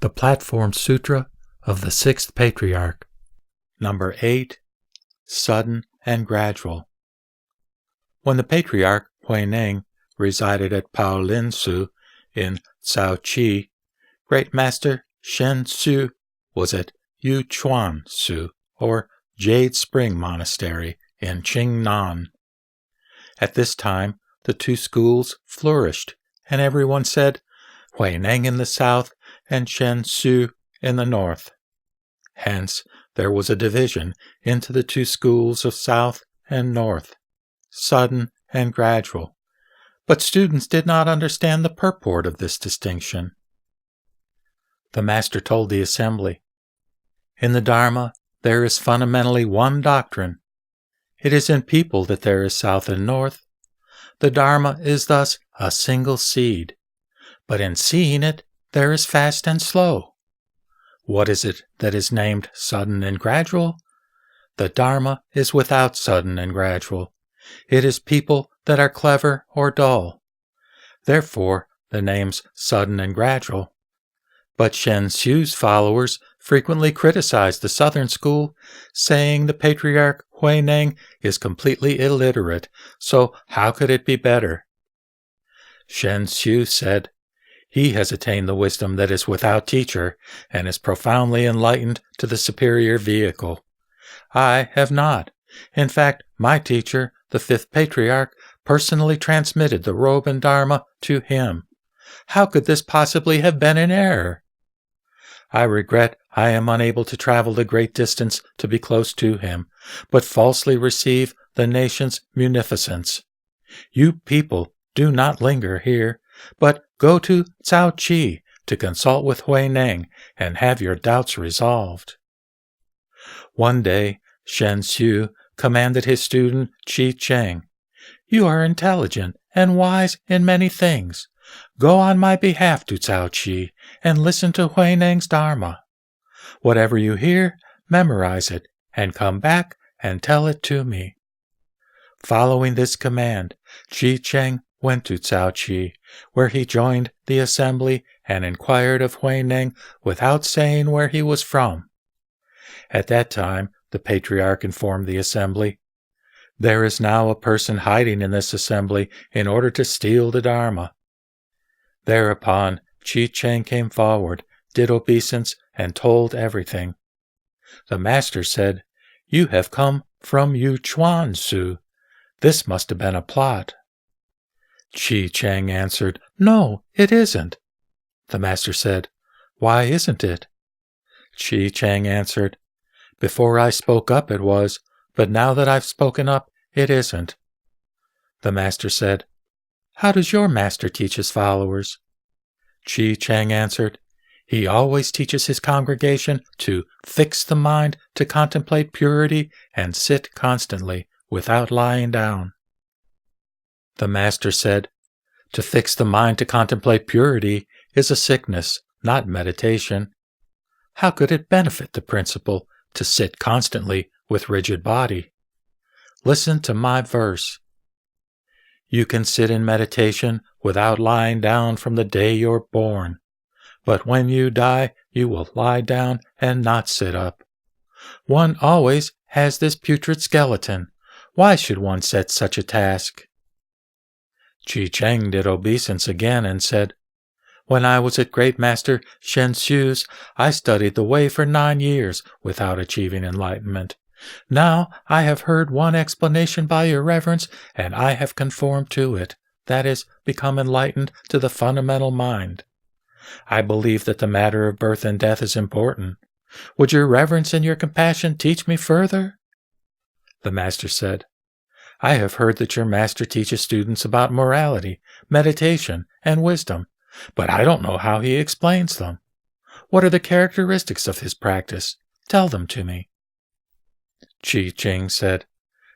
The Platform Sutra of the Sixth Patriarch. Number 8. Sudden and Gradual. When the Patriarch Huineng resided at Paolinsu in Cao-Chi, Great Master Shen Su was at Yuchuan-Su, or Jade Spring Monastery in Qingnan. At this time, the two schools flourished, and everyone said, Huineng in the south and Shen Su in the north. Hence, there was a division into the two schools of south and north, sudden and gradual. But students did not understand the purport of this distinction. The master told the assembly, in the Dharma, there is fundamentally one doctrine. It is in people that there is south and north. The Dharma is thus a single seed, but in seeing it, there is fast and slow. What is it that is named sudden and gradual? The Dharma is without sudden and gradual. It is people that are clever or dull. Therefore, the names sudden and gradual. But Shen Su's followers frequently criticize the southern school, saying the Patriarch Huineng is completely illiterate, so how could it be better? Shen Su said, he has attained the wisdom that is without teacher, and is profoundly enlightened to the superior vehicle. I have not. In fact, my teacher, the fifth Patriarch, personally transmitted the robe and Dharma to him. How could this possibly have been in error? I regret I am unable to travel the great distance to be close to him, but falsely receive the nation's munificence. You people do not linger here, but go to Cao-Chi to consult with Huineng and have your doubts resolved. One day, Shen Su commanded his student Chi Cheng, you are intelligent and wise in many things. Go on my behalf to Cao-Chi and listen to Huineng's Dharma. Whatever you hear, memorize it and come back and tell it to me. Following this command, Chi Cheng went to Cao-Chi, where he joined the assembly and inquired of Huineng without saying where he was from. At that time, the Patriarch informed the assembly, there is now a person hiding in this assembly in order to steal the Dharma. Thereupon, Chi Cheng came forward, did obeisance, and told everything. The master said, you have come from Yuchuan-Su. This must have been a plot. Chi Cheng answered, no, it isn't. The master said, why isn't it? Chi Cheng answered, before I spoke up it was, but now that I've spoken up, it isn't. The master said, how does your master teach his followers? Chi Cheng answered, he always teaches his congregation to fix the mind to contemplate purity and sit constantly without lying down. The master said, to fix the mind to contemplate purity is a sickness, not meditation. How could it benefit the principle to sit constantly with rigid body? Listen to my verse. You can sit in meditation without lying down from the day you're born. But when you die, you will lie down and not sit up. One always has this putrid skeleton. Why should one set such a task? Chi Cheng did obeisance again and said, when I was at Great Master Shen Su's, I studied the way for 9 years without achieving enlightenment. Now I have heard one explanation by your reverence, and I have conformed to it, that is, become enlightened to the fundamental mind. I believe that the matter of birth and death is important. Would your reverence and your compassion teach me further? The master said, I have heard that your master teaches students about morality, meditation, and wisdom, but I don't know how he explains them. What are the characteristics of his practice? Tell them to me. Chi Cheng said,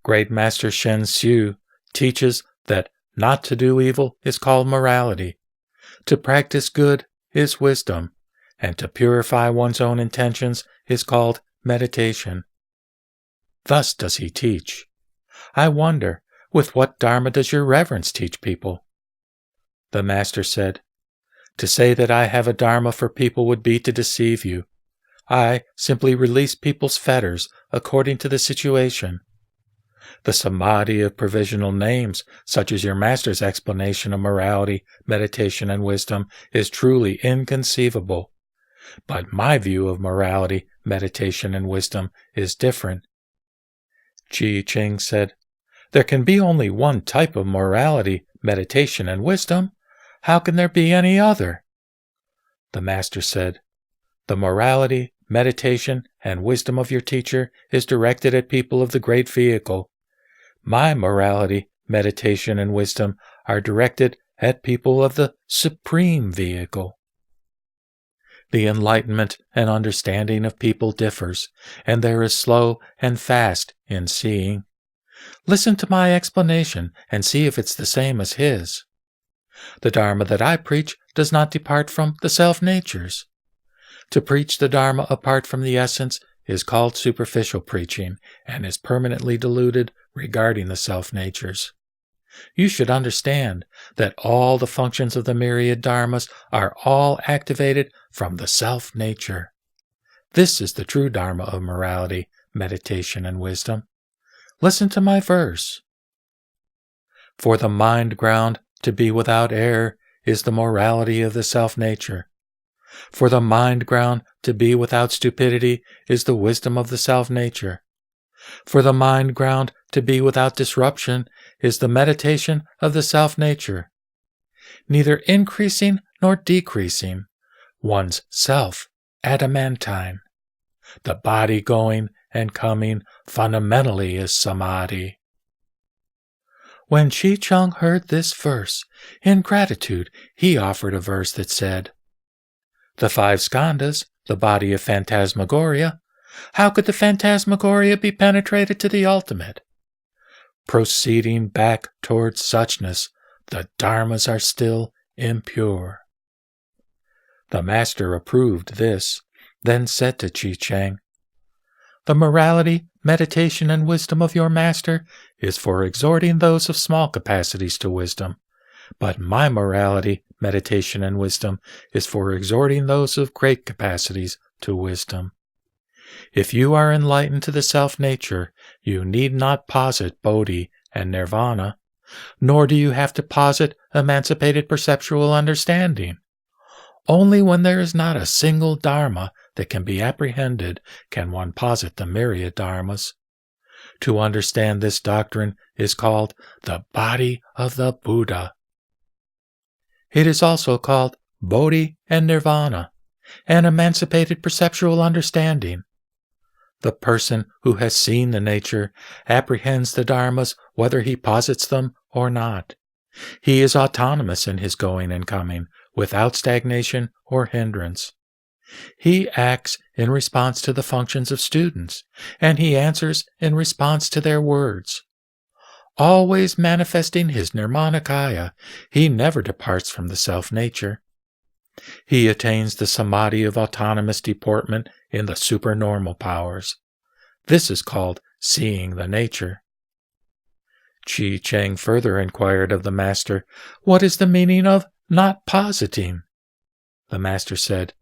Great Master Shen Su teaches that not to do evil is called morality, to practice good is wisdom, and to purify one's own intentions is called meditation. Thus does he teach. I wonder, with what Dharma does your reverence teach people? The master said, To say that I have a dharma for people would be to deceive you. I simply release people's fetters according to the situation. The samadhi of provisional names, such as your master's explanation of morality, meditation, and wisdom, is truly inconceivable. But my view of morality, meditation, and wisdom is different. Chi Ching said, "There can be only one type of morality, meditation, and wisdom. How can there be any other?" The master said, "The morality, meditation, and wisdom of your teacher is directed at people of the great vehicle. My morality, meditation, and wisdom are directed at people of the supreme vehicle." The enlightenment and understanding of people differs, and there is slow and fast in seeing. Listen to my explanation and see if it's the same as his. The Dharma that I preach does not depart from the self-natures. To preach the Dharma apart from the essence is called superficial preaching and is permanently deluded regarding the self-natures. You should understand that all the functions of the myriad dharmas are all activated from the self-nature. This is the true dharma of morality, meditation, and wisdom. Listen to my verse. For the mind ground to be without error is the morality of the self-nature. For the mind ground to be without stupidity is the wisdom of the self-nature. For the mind ground to be without disruption is the meditation of the self-nature. Neither increasing nor decreasing, one's self adamantine. The body going and coming fundamentally is samadhi. When Chi Chung heard this verse, in gratitude he offered a verse that said, "The five skandhas, the body of phantasmagoria, how could the phantasmagoria be penetrated to the ultimate? Proceeding back towards suchness, the dharmas are still impure." The master approved this, then said to Chi Cheng, "The morality, meditation, and wisdom of your master is for exhorting those of small capacities to wisdom, but my morality, meditation, and wisdom is for exhorting those of great capacities to wisdom. If you are enlightened to the self-nature, you need not posit Bodhi and Nirvana, nor do you have to posit emancipated perceptual understanding. Only when there is not a single dharma that can be apprehended can one posit the myriad dharmas. To understand this doctrine is called the body of the Buddha. It is also called Bodhi and Nirvana, and emancipated perceptual understanding. The person who has seen the nature apprehends the dharmas whether he posits them or not. He is autonomous in his going and coming, without stagnation or hindrance. He acts in response to the functions of students, and he answers in response to their words. Always manifesting his nirmanakaya, he never departs from the self-nature. He attains the samadhi of autonomous deportment in the supernormal powers. This is called seeing the nature. Chi Cheng further inquired of the master, "What is the meaning of not positing?" The master said,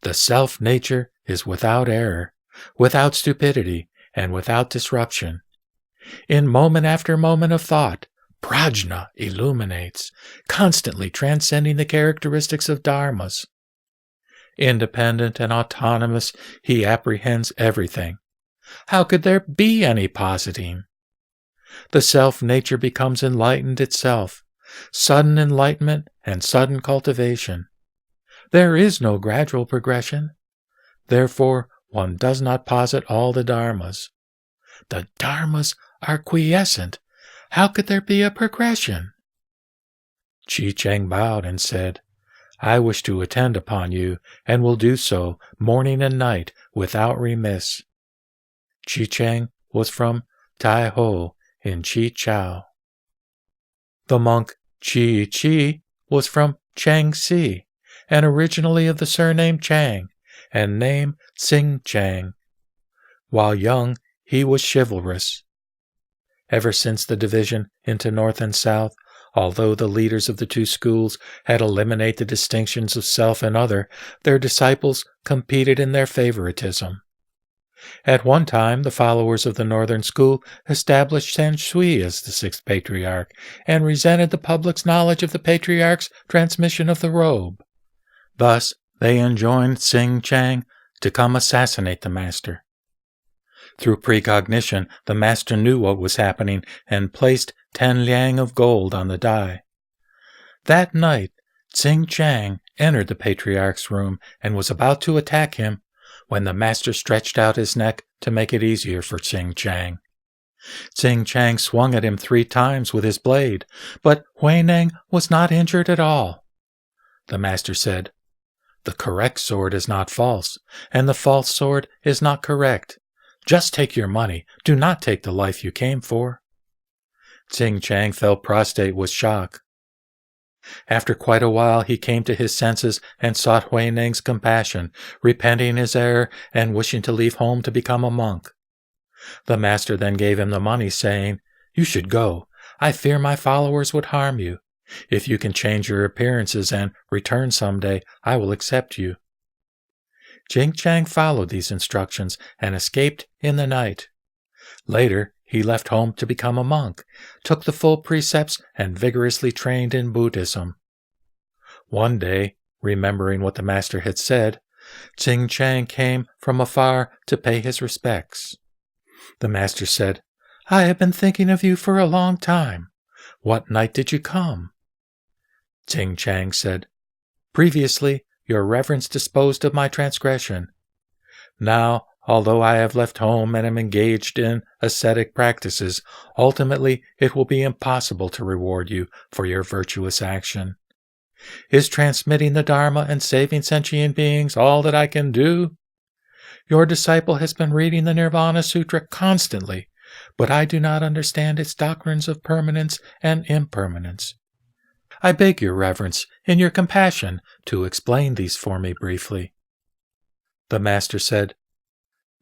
"The self-nature is without error, without stupidity, and without disruption. In moment after moment of thought, prajna illuminates, constantly transcending the characteristics of dharmas. Independent and autonomous, he apprehends everything. How could there be any positing? The self-nature becomes enlightened itself, sudden enlightenment and sudden cultivation. There is no gradual progression. Therefore, one does not posit all the dharmas. The dharmas are quiescent. How could there be a progression?" Chi Cheng bowed and said, "I wish to attend upon you, and will do so morning and night without remiss." Chi Cheng was from Tai Ho in Chi Chao. The monk Chi Chi was from Changxi, and originally of the surname Chang, and name Sing Chang. While young, he was chivalrous. Ever since the division into North and South, Although the leaders of the two schools had eliminated the distinctions of self and other, their disciples competed in their favoritism. At one time, the followers of the northern school established Shui as the Sixth Patriarch and resented the public's knowledge of the Patriarch's transmission of the robe. Thus, they enjoined Chang to come assassinate the Master. Through precognition, the Master knew what was happening and placed 10 liang of gold on the die. That night, Chang entered the Patriarch's room and was about to attack him when the Master stretched out his neck to make it easier for Chang. Chang swung at him 3 times with his blade, but Huineng was not injured at all. The Master said, "The correct sword is not false, and the false sword is not correct. Just take your money. Do not take the life you came for." Chang fell prostrate with shock. After quite a while he came to his senses and sought Huineng's compassion, repenting his error and wishing to leave home to become a monk. The Master then gave him the money, saying, "You should go. I fear my followers would harm you. If you can change your appearances and return someday, I will accept you." Chang followed these instructions and escaped in the night. Later, he left home to become a monk, took the full precepts, and vigorously trained in Buddhism. One day, remembering what the Master had said, Chang came from afar to pay his respects. The Master said, "I have been thinking of you for a long time. What night did you come?" Chang said, "Previously, your reverence disposed of my transgression. Now, although I have left home and am engaged in ascetic practices, ultimately it will be impossible to reward you for your virtuous action. Is transmitting the Dharma and saving sentient beings all that I can do? Your disciple has been reading the Nirvana Sutra constantly, but I do not understand its doctrines of permanence and impermanence. I beg your reverence, in your compassion, to explain these for me briefly." The Master said,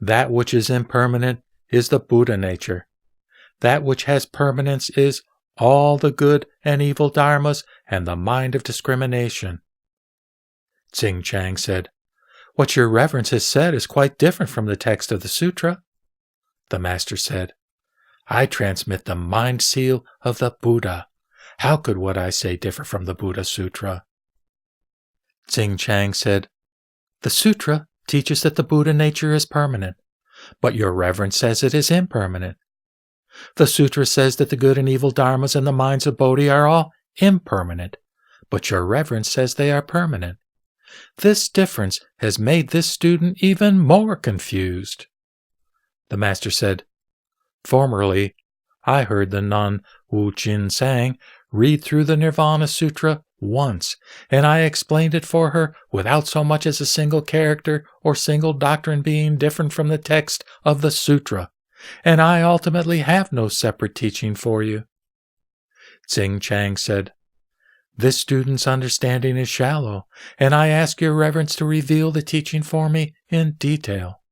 "That which is impermanent is the Buddha nature. That which has permanence is all the good and evil dharmas and the mind of discrimination." Chang said, "What your reverence has said is quite different from the text of the sutra." The Master said, "I transmit the mind seal of the Buddha. How could what I say differ from the Buddha Sutra?" Chang said, "The sutra teaches that the Buddha nature is permanent, but your reverence says it is impermanent. The sutra says that the good and evil dharmas and the minds of Bodhi are all impermanent, but your reverence says they are permanent. This difference has made this student even more confused." The Master said, "Formerly, I heard the nun Wu Jin Sang read through the Nirvana Sutra once, and I explained it for her without so much as a single character or single doctrine being different from the text of the sutra, and I ultimately have no separate teaching for you." Chang said, "This student's understanding is shallow, and I ask your reverence to reveal the teaching for me in detail."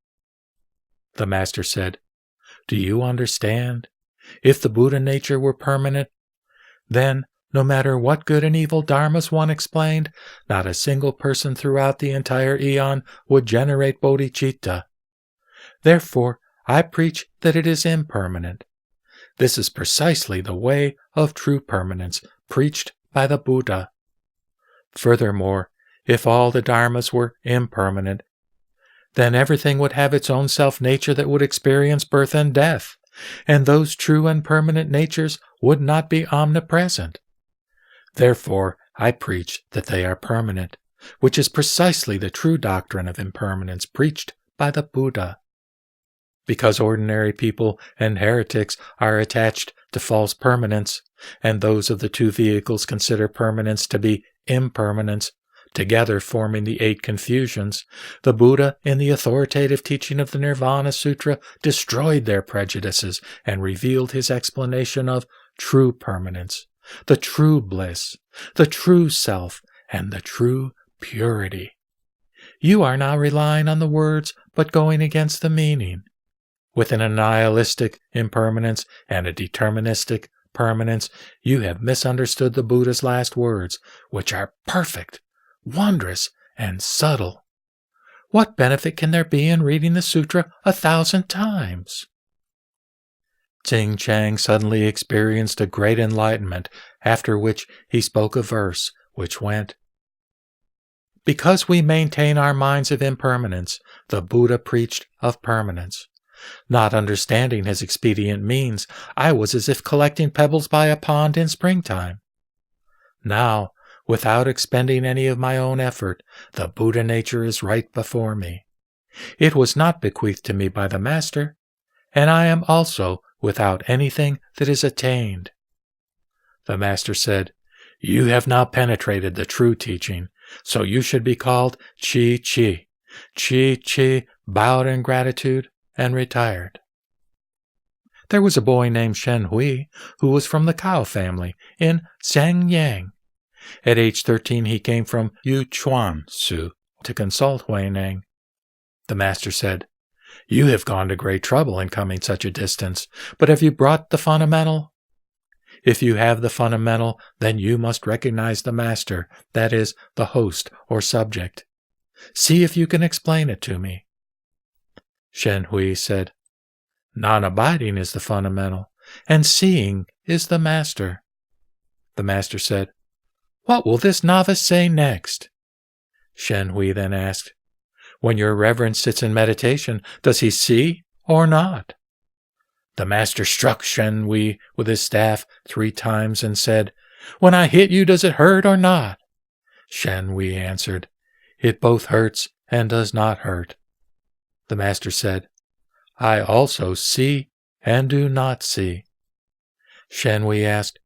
The Master said, "Do you understand? If the Buddha nature were permanent, then, no matter what good and evil dharmas one explained, not a single person throughout the entire eon would generate bodhicitta. Therefore, I preach that it is impermanent. This is precisely the way of true permanence preached by the Buddha. Furthermore, if all the dharmas were impermanent, then everything would have its own self-nature that would experience birth and death, and those true and permanent natures would not be omnipresent. Therefore, I preach that they are permanent, which is precisely the true doctrine of impermanence preached by the Buddha. Because ordinary people and heretics are attached to false permanence, and those of the two vehicles consider permanence to be impermanence, together forming the 8 confusions, the Buddha, in the authoritative teaching of the Nirvana Sutra, destroyed their prejudices and revealed his explanation of true permanence, the true bliss, the true self, and the true purity. You are now relying on the words but going against the meaning. With an nihilistic impermanence and a deterministic permanence, you have misunderstood the Buddha's last words, which are perfect, wondrous, and subtle. What benefit can there be in reading the sutra 1,000 times? Ting Chang suddenly experienced a great enlightenment, after which he spoke a verse, which went, "Because we maintain our minds of impermanence, the Buddha preached of permanence. Not understanding his expedient means, I was as if collecting pebbles by a pond in springtime. Now, without expending any of my own effort, the Buddha nature is right before me. It was not bequeathed to me by the Master, and I am also without anything that is attained." The Master said, "You have now penetrated the true teaching, so you should be called Chi Chi." Chi Chi bowed in gratitude and retired. There was a boy named Shen Hui who was from the cow family in Xiangyang. At age 13 he came from Yuchuan Su to consult Huineng. The Master said, "You have gone to great trouble in coming such a distance, but have you brought the fundamental? If you have the fundamental, then you must recognize the Master, that is, the host or subject. See if you can explain it to me." Shen Hui said, "Non-abiding is the fundamental, and seeing is the Master." The Master said, "What will this novice say next?" Shen Hui then asked, "When your reverend sits in meditation, does he see or not?" The Master struck Shen Hui with his staff 3 times and said, "When I hit you, does it hurt or not?" Shen Hui answered, "It both hurts and does not hurt." The Master said, "I also see and do not see." Shen Hui asked,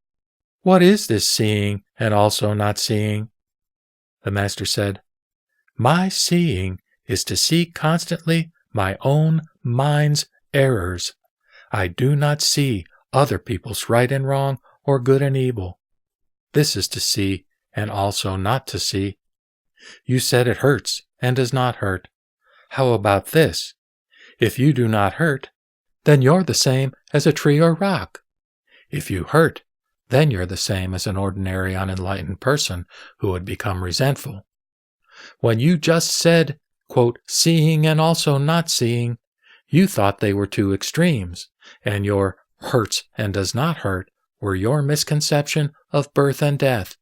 "What is this seeing and also not seeing?" The Master said, "My seeing is to see constantly my own mind's errors. I do not see other people's right and wrong or good and evil. This is to see and also not to see. You said it hurts and does not hurt. How about this? If you do not hurt, then you're the same as a tree or rock. If you hurt, then you're the same as an ordinary unenlightened person who would become resentful. When you just said, quote, seeing and also not seeing, you thought they were 2 extremes, and your hurts and does not hurt were your misconception of birth and death.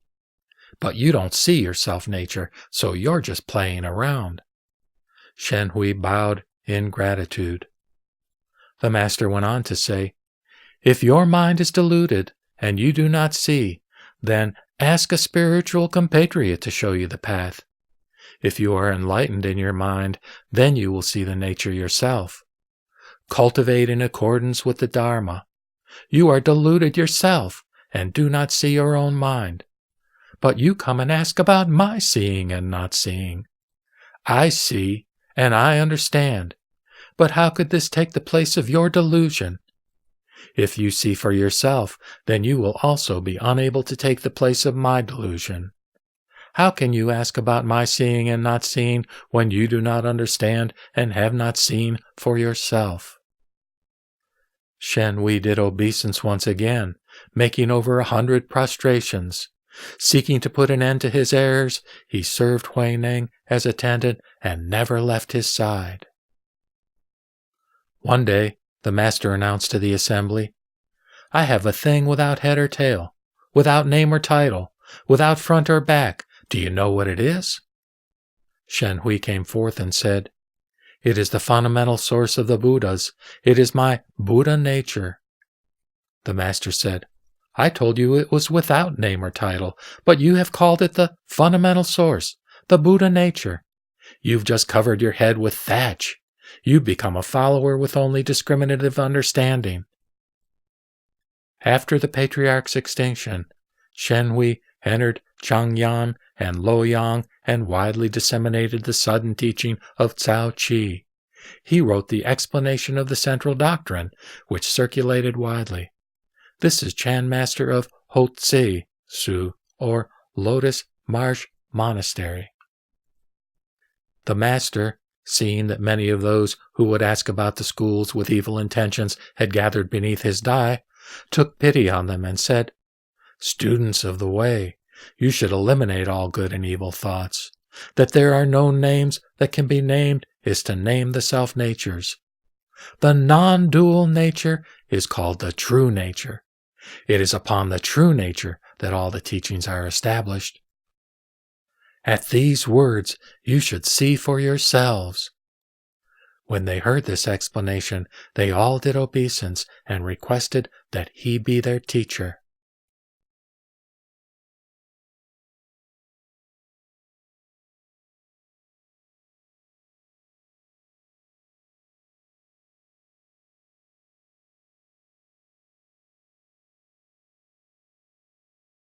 But you don't see your self-nature, so you're just playing around." Shen Hui bowed in gratitude. The Master went on to say, "If your mind is deluded and you do not see, then ask a spiritual compatriot to show you the path. If you are enlightened in your mind, then you will see the nature yourself. Cultivate in accordance with the Dharma. You are deluded yourself and do not see your own mind. But you come and ask about my seeing and not seeing. I see and I understand, but how could this take the place of your delusion? If you see for yourself, then you will also be unable to take the place of my delusion. How can you ask about my seeing and not seeing when you do not understand and have not seen for yourself?" Shen Hui did obeisance once again, making over 100 prostrations. Seeking to put an end to his errors, he served Huineng as attendant and never left his side. One day, the Master announced to the assembly, "I have a thing without head or tail, without name or title, without front or back. Do you know what it is?" Shen Hui came forth and said, "It is the fundamental source of the Buddhas. It is my Buddha nature." The Master said, "I told you it was without name or title, but you have called it the fundamental source, the Buddha nature. You've just covered your head with thatch. You've become a follower with only discriminative understanding." After the Patriarch's extinction, Shen Hui entered Chang'an and Luoyang and widely disseminated the sudden teaching of Cao Qi. He wrote the explanation of the central doctrine, which circulated widely. This is Chan Master of Hotze Su, or Lotus Marsh Monastery. The Master, seeing that many of those who would ask about the schools with evil intentions had gathered beneath his dai, took pity on them and said, "Students of the way, you should eliminate all good and evil thoughts. That there are no names that can be named is to name the self-natures. The non-dual nature is called the true nature. It is upon the true nature that all the teachings are established. At these words you should see for yourselves." When they heard this explanation, they all did obeisance and requested that he be their teacher.